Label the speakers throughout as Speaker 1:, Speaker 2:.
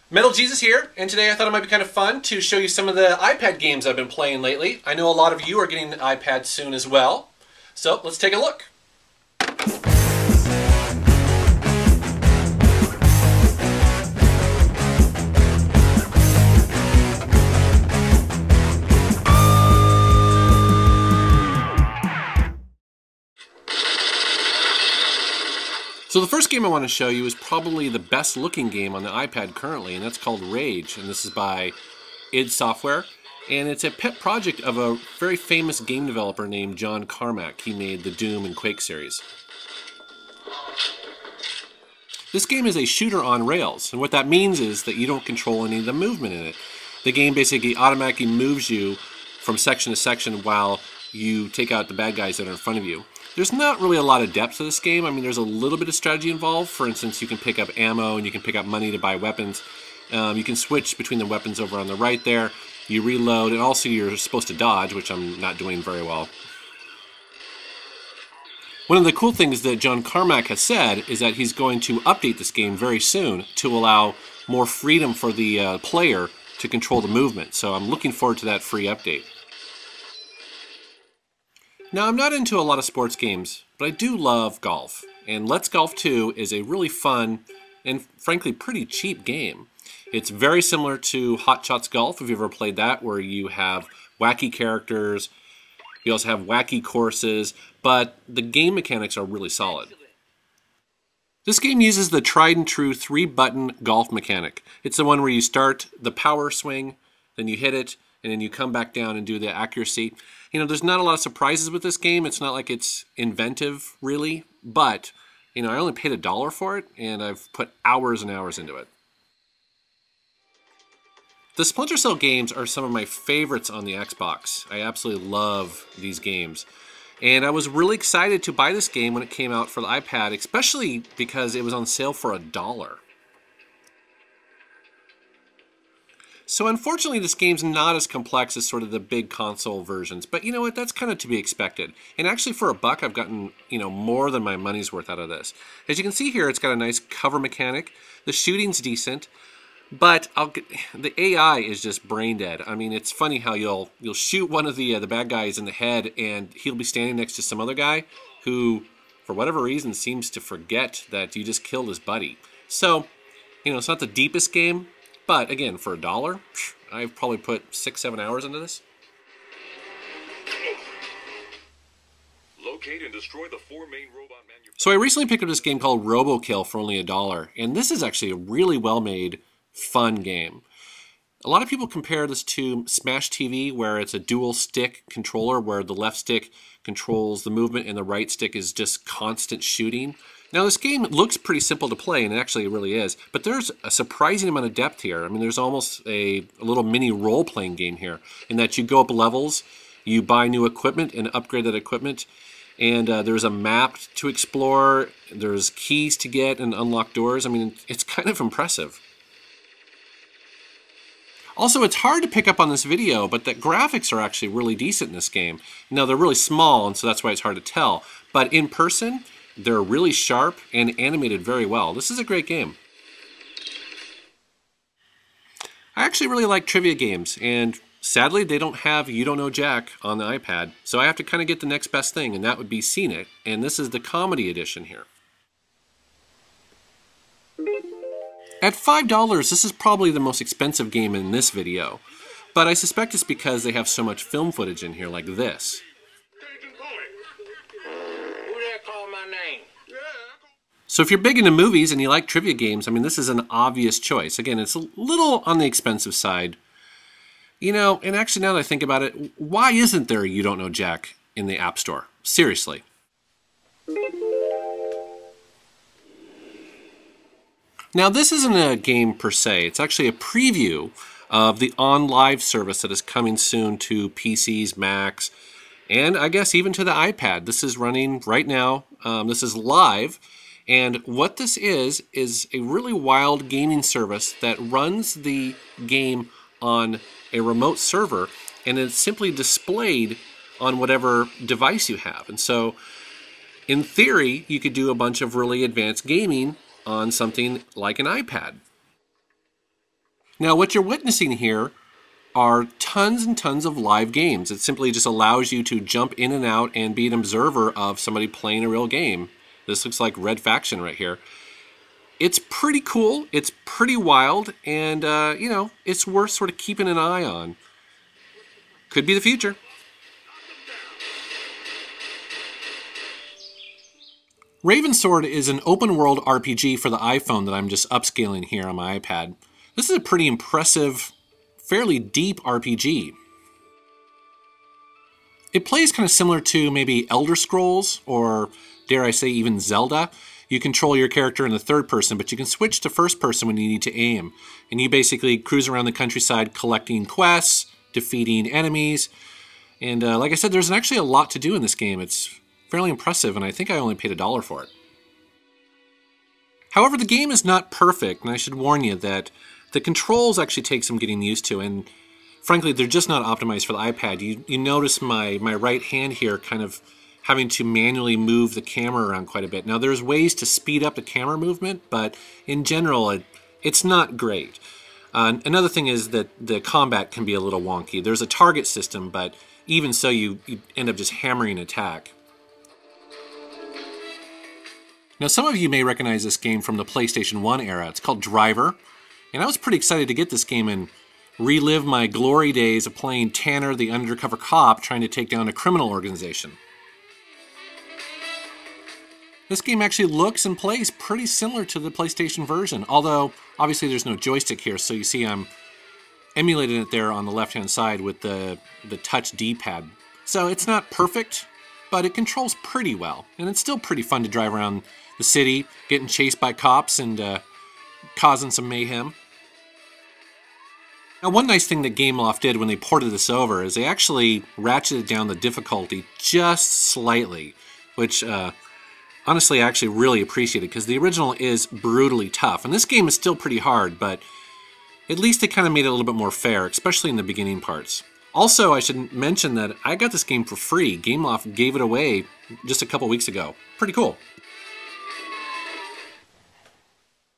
Speaker 1: Metal Jesus here, and today I thought it might be kind of fun to show you some of the iPad games I've been playing lately. I know a lot of you are getting an iPad soon as well, so let's take a look. So the first game I want to show you is probably the best looking game on the iPad currently, and that's called Rage, and this is by id Software, and it's a pet project of a very famous game developer named John Carmack. He made the Doom and Quake series. This game is a shooter on rails, and what that means is that you don't control any of the movement in it. The game basically automatically moves you from section to section while you take out the bad guys that are in front of you. There's not really a lot of depth to this game. I mean, there's a little bit of strategy involved. For instance, you can pick up ammo and you can pick up money to buy weapons. You can switch between the weapons over on the right there. You reload, and also you're supposed to dodge, which I'm not doing very well. One of the cool things that John Carmack has said is that he's going to update this game very soon to allow more freedom for the player to control the movement. So I'm looking forward to that free update. Now, I'm not into a lot of sports games, but I do love golf, and Let's Golf 2 is a really fun and frankly pretty cheap game. It's very similar to Hot Shots Golf, if you've ever played that, where you have wacky characters, you also have wacky courses, but the game mechanics are really solid. This game uses the tried and true 3-button golf mechanic. It's the one where you start the power swing, then you hit it, and then you come back down and do the accuracy. You know, there's not a lot of surprises with this game. It's not like it's inventive, really. But, you know, I only paid $1 for it, and I've put hours and hours into it. The Splinter Cell games are some of my favorites on the Xbox. I absolutely love these games. And I was really excited to buy this game when it came out for the iPad, especially because it was on sale for $1. So unfortunately, this game's not as complex as sort of the big console versions, but you know what, that's kind of to be expected. And actually for $1, I've gotten, you know, more than my money's worth out of this. As you can see here, it's got a nice cover mechanic. The shooting's decent, but the AI is just brain dead. I mean, it's funny how you'll shoot one of the bad guys in the head, and he'll be standing next to some other guy who, for whatever reason, seems to forget that you just killed his buddy. So, you know, it's not the deepest game. But again, for $1, I've probably put 6-7 hours into this. Locate and destroy the 4 main robot manufacturers. So I recently picked up this game called Robo Kill for only $1, and this is actually a really well-made, fun game. A lot of people compare this to Smash TV, where it's a dual-stick controller, where the left stick controls the movement and the right stick is just constant shooting. Now, this game looks pretty simple to play, and actually it really is, but there's a surprising amount of depth here. I mean, there's almost a little mini role-playing game here, in that you go up levels, you buy new equipment and upgrade that equipment, and there's a map to explore, there's keys to get and unlock doors. I mean, it's kind of impressive. Also, it's hard to pick up on this video, but the graphics are actually really decent in this game. Now, they're really small, and so that's why it's hard to tell, but in person, they're really sharp and animated very well. This is a great game. I actually really like trivia games, and sadly they don't have You Don't Know Jack on the iPad, so I have to kind of get the next best thing, and that would be Seen It, and this is the comedy edition here. At $5, this is probably the most expensive game in this video, but I suspect it's because they have so much film footage in here like this. So if you're big into movies and you like trivia games, I mean, this is an obvious choice. Again, it's a little on the expensive side. You know, and actually now that I think about it, why isn't there a You Don't Know Jack in the App Store? Seriously. Now, this isn't a game per se. It's actually a preview of the OnLive service that is coming soon to PCs, Macs, and I guess even to the iPad. This is running right now. This is live. And what this is a really wild gaming service that runs the game on a remote server, and it's simply displayed on whatever device you have. And so, in theory, you could do a bunch of really advanced gaming on something like an iPad. Now, what you're witnessing here are tons and tons of live games. It simply just allows you to jump in and out and be an observer of somebody playing a real game. This looks like Red Faction right here. It's pretty cool, it's pretty wild, and you know, it's worth sort of keeping an eye on. Could be the future. Ravin Sword is an open-world RPG for the iPhone that I'm just upscaling here on my iPad. This is a pretty impressive, fairly deep RPG. It plays kind of similar to maybe Elder Scrolls, or dare I say even Zelda. You control your character in the third person, but you can switch to first person when you need to aim. And you basically cruise around the countryside collecting quests, defeating enemies. And like I said, there's actually a lot to do in this game. It's fairly impressive, and I think I only paid $1 for it. However, the game is not perfect, and I should warn you that the controls actually take some getting used to, and frankly, they're just not optimized for the iPad. You notice my right hand here kind of having to manually move the camera around quite a bit. Now, there's ways to speed up the camera movement, but in general, it's not great. Another thing is that the combat can be a little wonky. There's a target system, but even so, you end up just hammering attack. Now, some of you may recognize this game from the PlayStation 1 era. It's called Driver, and I was pretty excited to get this game and relive my glory days of playing Tanner, the undercover cop, trying to take down a criminal organization. This game actually looks and plays pretty similar to the PlayStation version, although obviously there's no joystick here, so you see I'm emulating it there on the left-hand side with the touch D-pad. So it's not perfect, but it controls pretty well, and it's still pretty fun to drive around the city, getting chased by cops and causing some mayhem. Now, one nice thing that Gameloft did when they ported this over is they actually ratcheted down the difficulty just slightly, which honestly, I actually really appreciate it, because the original is brutally tough. And this game is still pretty hard, but at least they kind of made it a little bit more fair, especially in the beginning parts. Also, I should mention that I got this game for free. Gameloft gave it away just a couple weeks ago. Pretty cool.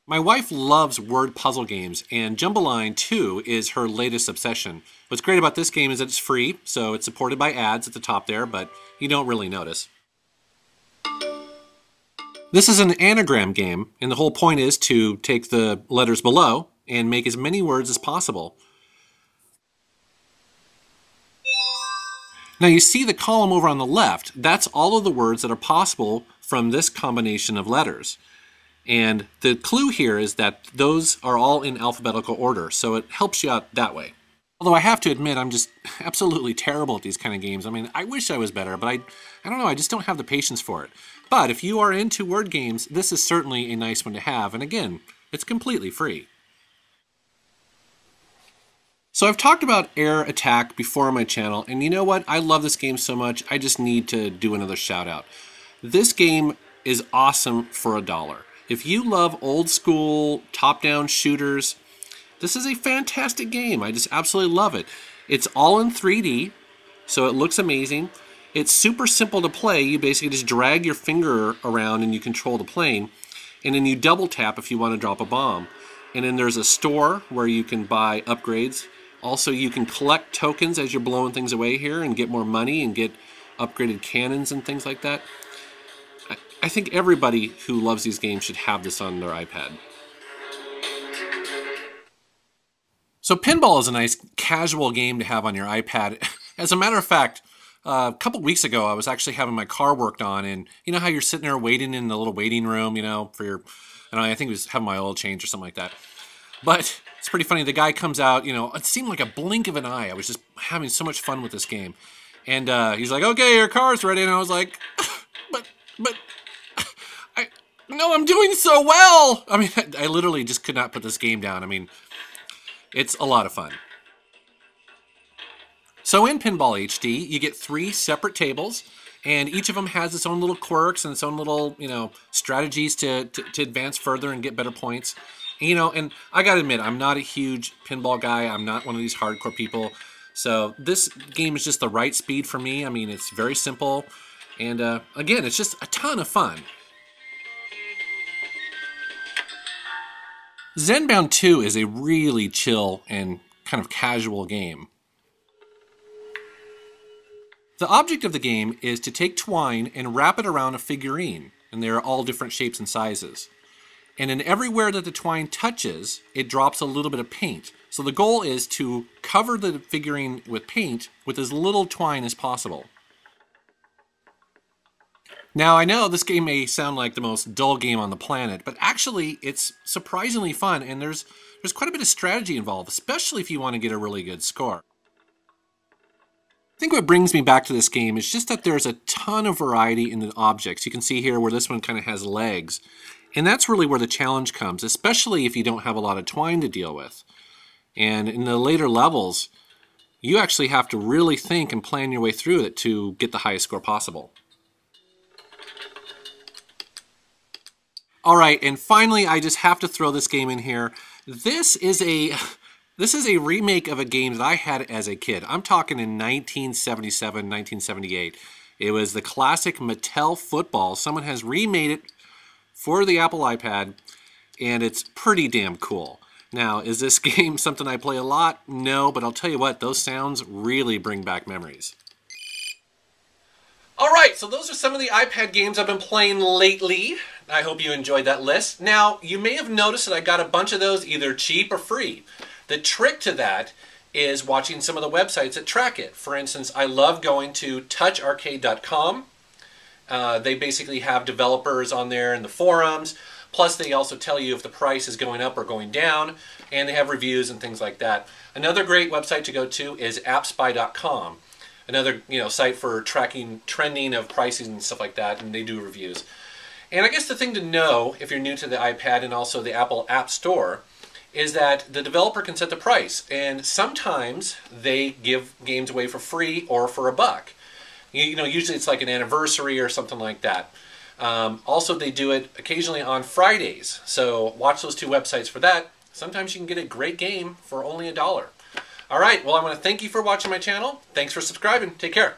Speaker 1: My wife loves word puzzle games, and Jumbline 2 is her latest obsession. What's great about this game is that it's free, so it's supported by ads at the top there, but you don't really notice. This is an anagram game, and the whole point is to take the letters below and make as many words as possible. Now you see the column over on the left. That's all of the words that are possible from this combination of letters. And the clue here is that those are all in alphabetical order, so it helps you out that way. Although I have to admit, I'm just absolutely terrible at these kind of games. I mean, I wish I was better, but I don't know, I just don't have the patience for it. But if you are into word games, this is certainly a nice one to have, and again, it's completely free. So I've talked about Air Attack before on my channel, and you know what? I love this game so much, I just need to do another shout out. This game is awesome for $1. If you love old school top-down shooters, this is a fantastic game. I just absolutely love it. It's all in 3D, so it looks amazing. It's super simple to play. You basically just drag your finger around and you control the plane, and then you double tap if you want to drop a bomb. And then there's a store where you can buy upgrades. Also, you can collect tokens as you're blowing things away here and get more money and get upgraded cannons and things like that. I think everybody who loves these games should have this on their iPad. So Pinball is a nice casual game to have on your iPad. As a matter of fact, a couple weeks ago, I was actually having my car worked on, and you know how you're sitting there waiting in the little waiting room, you know, for your, I think it was having my oil change or something like that. But it's pretty funny. The guy comes out, you know, it seemed like a blink of an eye. I was just having so much fun with this game. And he's like, okay, your car's ready. And I was like, but, no, I'm doing so well. I mean, I literally just could not put this game down. I mean, it's a lot of fun. So in Pinball HD, you get 3 separate tables, and each of them has its own little quirks and its own little, you know, strategies to advance further and get better points. You know, and I gotta admit, I'm not a huge pinball guy. I'm not one of these hardcore people. So this game is just the right speed for me. I mean, it's very simple. And again, it's just a ton of fun. Xenbound 2 is a really chill and kind of casual game. The object of the game is to take twine and wrap it around a figurine, and they are all different shapes and sizes. And in everywhere that the twine touches, it drops a little bit of paint. So the goal is to cover the figurine with paint with as little twine as possible. Now I know this game may sound like the most dull game on the planet, but actually it's surprisingly fun, and there's quite a bit of strategy involved, especially if you want to get a really good score. I think what brings me back to this game is just that there's a ton of variety in the objects. You can see here where this one kind of has legs. And that's really where the challenge comes, especially if you don't have a lot of twine to deal with. And in the later levels, you actually have to really think and plan your way through it to get the highest score possible. Alright, and finally I just have to throw this game in here. This is a remake of a game that I had as a kid. I'm talking in 1977, 1978. It was the classic Mattel Football. Someone has remade it for the Apple iPad, and it's pretty damn cool. Now, is this game something I play a lot? No, but I'll tell you what, those sounds really bring back memories. Alright, so those are some of the iPad games I've been playing lately. I hope you enjoyed that list. Now, you may have noticed that I got a bunch of those either cheap or free. The trick to that is watching some of the websites that track it. For instance, I love going to toucharcade.com. They basically have developers on there in the forums, plus they also tell you if the price is going up or going down, and they have reviews and things like that. Another great website to go to is appspy.com, another site for tracking trending of prices and stuff like that, and they do reviews. And I guess the thing to know if you're new to the iPad and also the Apple App Store is that the developer can set the price, and sometimes they give games away for free or for $1. Usually it's like an anniversary or something like that. Also, they do it occasionally on Fridays, so watch those two websites for that. Sometimes you can get a great game for only $1. Alright, well I want to thank you for watching my channel. Thanks for subscribing. Take care.